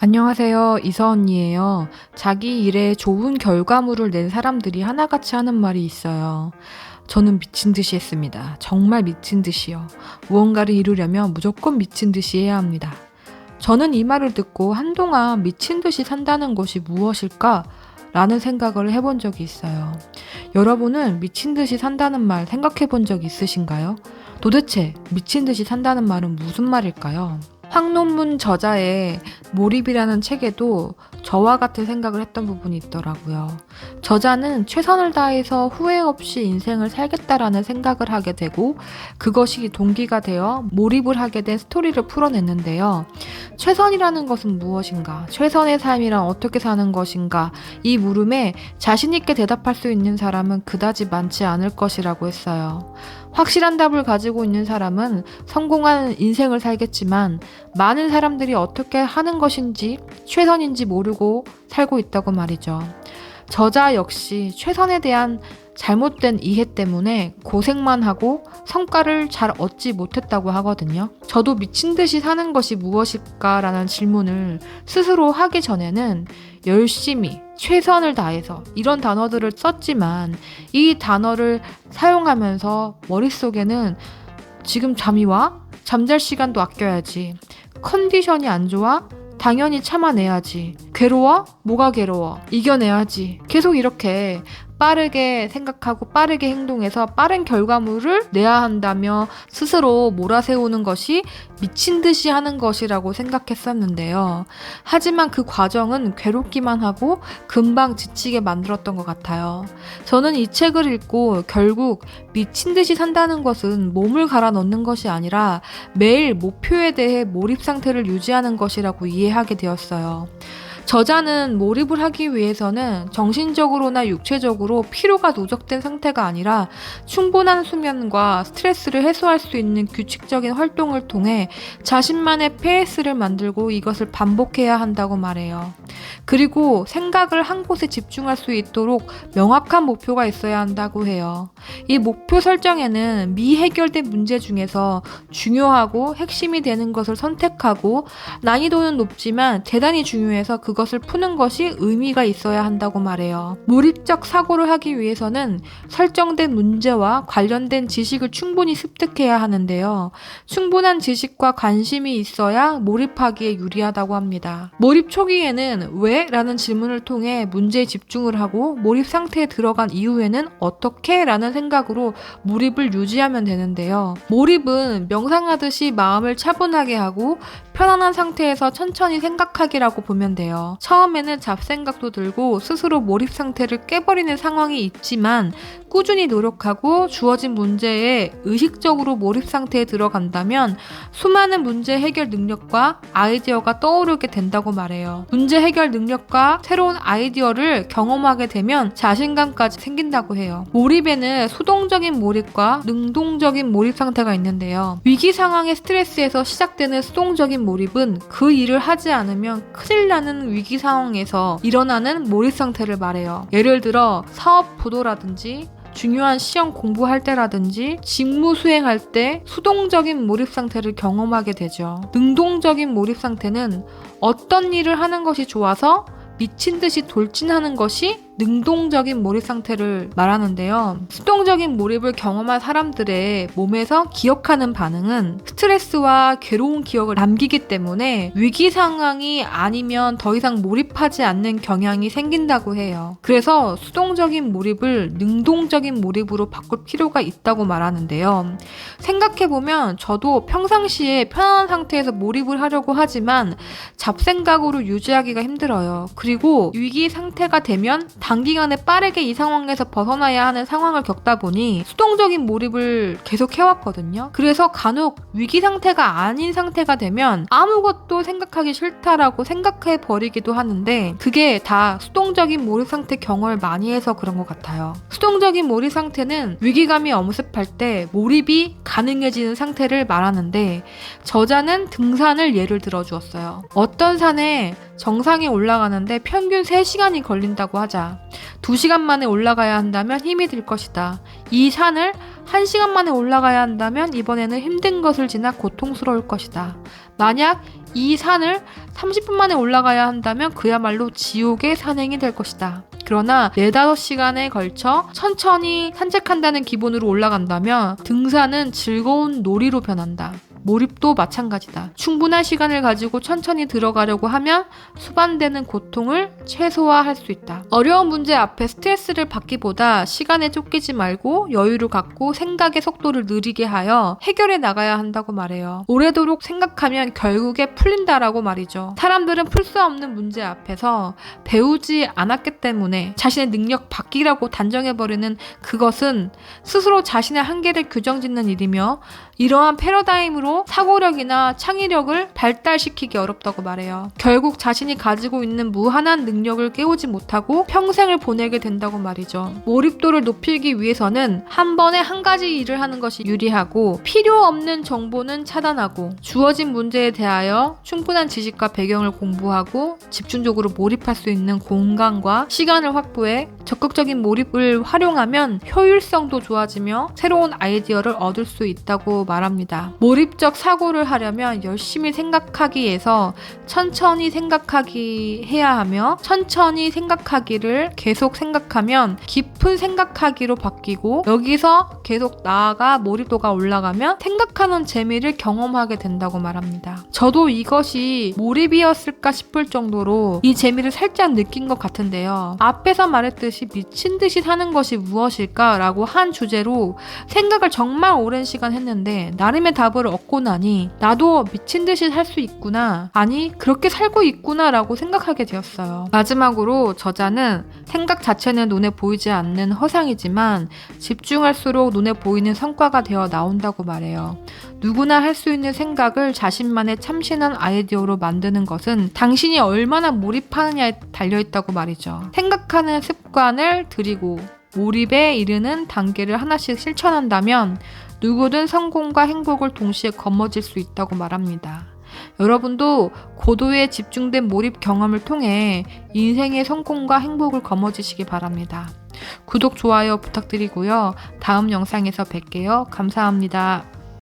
안녕하세요. 이서 언니예요. 자기 일에 좋은 결과물을 낸 사람들이 하나같이 하는 말이 있어요. 저는 미친 듯이 했습니다. 정말 미친 듯이요. 무언가를 이루려면 무조건 미친 듯이 해야 합니다. 저는 이 말을 듣고 한동안 미친 듯이 산다는 것이 무엇일까? 라는 생각을 해본 적이 있어요. 여러분은 미친 듯이 산다는 말 생각해 본 적 있으신가요? 도대체 미친 듯이 산다는 말은 무슨 말일까요? 황논문 저자의 몰입이라는 책에도 저와 같은 생각을 했던 부분이 있더라고요. 저자는 최선을 다해서 후회 없이 인생을 살겠다라는 생각을 하게 되고 그것이 동기가 되어 몰입을 하게 된 스토리를 풀어냈는데요. 최선이라는 것은 무엇인가? 최선의 삶이란 어떻게 사는 것인가? 이 물음에 자신 있게 대답할 수 있는 사람은 그다지 많지 않을 것이라고 했어요. 확실한 답을 가지고 있는 사람은 성공한 인생을 살겠지만 많은 사람들이 어떻게 하는 것인지 최선인지 모르고 살고 있다고 말이죠. 저자 역시 최선에 대한 잘못된 이해 때문에 고생만 하고 성과를 잘 얻지 못했다고 하거든요. 저도 미친 듯이 사는 것이 무엇일까라는 질문을 스스로 하기 전에는 열심히, 최선을 다해서 이런 단어들을 썼지만 이 단어를 사용하면서 머릿속에는 지금 잠이 와? 잠잘 시간도 아껴야지. 컨디션이 안 좋아? 당연히 참아내야지. 괴로워? 뭐가 괴로워? 이겨내야지. 계속 이렇게 빠르게 생각하고 빠르게 행동해서 빠른 결과물을 내야 한다며 스스로 몰아세우는 것이 미친 듯이 하는 것이라고 생각했었는데요. 하지만 그 과정은 괴롭기만 하고 금방 지치게 만들었던 것 같아요. 저는 이 책을 읽고 결국 미친 듯이 산다는 것은 몸을 갈아 넣는 것이 아니라 매일 목표에 대해 몰입 상태를 유지하는 것이라고 이해하게 되었어요. 저자는 몰입을 하기 위해서는 정신적으로나 육체적으로 피로가 누적된 상태가 아니라 충분한 수면과 스트레스를 해소할 수 있는 규칙적인 활동을 통해 자신만의 페이스를 만들고 이것을 반복해야 한다고 말해요. 그리고 생각을 한 곳에 집중할 수 있도록 명확한 목표가 있어야 한다고 해요. 이 목표 설정에는 미해결된 문제 중에서 중요하고 핵심이 되는 것을 선택하고 난이도는 높지만 대단히 중요해서 그것을 푸는 것이 의미가 있어야 한다고 말해요. 몰입적 사고를 하기 위해서는 설정된 문제와 관련된 지식을 충분히 습득해야 하는데요. 충분한 지식과 관심이 있어야 몰입하기에 유리하다고 합니다. 몰입 초기에는 왜? 라는 질문을 통해 문제에 집중을 하고 몰입 상태에 들어간 이후에는 어떻게? 라는 생각으로 몰입을 유지하면 되는데요. 몰입은 명상하듯이 마음을 차분하게 하고 편안한 상태에서 천천히 생각하기라고 보면 돼요. 처음에는 잡생각도 들고 스스로 몰입 상태를 깨버리는 상황이 있지만 꾸준히 노력하고 주어진 문제에 의식적으로 몰입 상태에 들어간다면 수많은 문제 해결 능력과 아이디어가 떠오르게 된다고 말해요. 문제 해결 능력과 새로운 아이디어를 경험하게 되면 자신감까지 생긴다고 해요. 몰입에는 수동적인 몰입과 능동적인 몰입 상태가 있는데요. 위기 상황의 스트레스에서 시작되는 수동적인 몰입은 그 일을 하지 않으면 큰일 나는 위기 상황에서 일어나는 몰입 상태를 말해요. 예를 들어 사업 보도라든지 중요한 시험 공부할 때라든지 직무 수행할 때 수동적인 몰입 상태를 경험하게 되죠. 능동적인 몰입 상태는 어떤 일을 하는 것이 좋아서 미친 듯이 돌진하는 것이 능동적인 몰입 상태를 말하는데요. 수동적인 몰입을 경험한 사람들의 몸에서 기억하는 반응은 스트레스와 괴로운 기억을 남기기 때문에 위기 상황이 아니면 더 이상 몰입하지 않는 경향이 생긴다고 해요. 그래서 수동적인 몰입을 능동적인 몰입으로 바꿀 필요가 있다고 말하는데요. 생각해보면 저도 평상시에 편안한 상태에서 몰입을 하려고 하지만 잡생각으로 유지하기가 힘들어요. 그리고 위기 상태가 되면 단기간에 빠르게 이 상황에서 벗어나야 하는 상황을 겪다 보니 수동적인 몰입을 계속 해왔거든요. 그래서 간혹 위기 상태가 아닌 상태가 되면 아무것도 생각하기 싫다라고 생각해버리기도 하는데 그게 다 수동적인 몰입 상태 경험을 많이 해서 그런 것 같아요. 수동적인 몰입 상태는 위기감이 엄습할 때 몰입이 가능해지는 상태를 말하는데 저자는 등산을 예를 들어 주었어요. 어떤 산에 정상에 올라가는데 평균 3시간이 걸린다고 하자. 2시간 만에 올라가야 한다면 힘이 들 것이다. 이 산을 1시간 만에 올라가야 한다면 이번에는 힘든 것을 지나 고통스러울 것이다. 만약 이 산을 30분 만에 올라가야 한다면 그야말로 지옥의 산행이 될 것이다. 그러나 4-5시간에 걸쳐 천천히 산책한다는 기본으로 올라간다면 등산은 즐거운 놀이로 변한다. 몰입도 마찬가지다. 충분한 시간을 가지고 천천히 들어가려고 하면 수반되는 고통을 최소화할 수 있다. 어려운 문제 앞에 스트레스를 받기보다 시간에 쫓기지 말고 여유를 갖고 생각의 속도를 느리게 하여 해결해 나가야 한다고 말해요. 오래도록 생각하면 결국에 풀린다라고 말이죠. 사람들은 풀 수 없는 문제 앞에서 배우지 않았기 때문에 자신의 능력 밖이라고 단정해버리는 그것은 스스로 자신의 한계를 규정짓는 일이며 이러한 패러다임으로 사고력이나 창의력을 발달시키기 어렵다고 말해요. 결국 자신이 가지고 있는 무한한 능력을 깨우지 못하고 평생을 보내게 된다고 말이죠. 몰입도를 높이기 위해서는 한 번에 한 가지 일을 하는 것이 유리하고 필요 없는 정보는 차단하고 주어진 문제에 대하여 충분한 지식과 배경을 공부하고 집중적으로 몰입할 수 있는 공간과 시간을 확보해 적극적인 몰입을 활용하면 효율성도 좋아지며 새로운 아이디어를 얻을 수 있다고 말합니다. 몰입적 사고를 하려면 열심히 생각하기에서 천천히 생각하기 해야 하며 천천히 생각하기를 계속 생각하면 깊은 생각하기로 바뀌고 여기서 계속 나아가 몰입도가 올라가면 생각하는 재미를 경험하게 된다고 말합니다. 저도 이것이 몰입이었을까 싶을 정도로 이 재미를 살짝 느낀 것 같은데요. 앞에서 말했듯이 미친 듯이 사는 것이 무엇일까 라고 한 주제로 생각을 정말 오랜 시간 했는데 나름의 답을 얻고 나니 나도 미친 듯이 살 수 있구나, 아니 그렇게 살고 있구나 라고 생각하게 되었어요. 마지막으로 저자는 생각 자체는 눈에 보이지 않는 허상이지만 집중할수록 눈에 보이는 성과가 되어 나온다고 말해요. 누구나 할 수 있는 생각을 자신만의 참신한 아이디어로 만드는 것은 당신이 얼마나 몰입하느냐에 달려있다고 말이죠. 생각하는 습관을 들이고 몰입에 이르는 단계를 하나씩 실천한다면 누구든 성공과 행복을 동시에 거머쥘 수 있다고 말합니다. 여러분도 고도의 집중된 몰입 경험을 통해 인생의 성공과 행복을 거머쥐시기 바랍니다. 구독, 좋아요 부탁드리고요. 다음 영상에서 뵐게요. 감사합니다.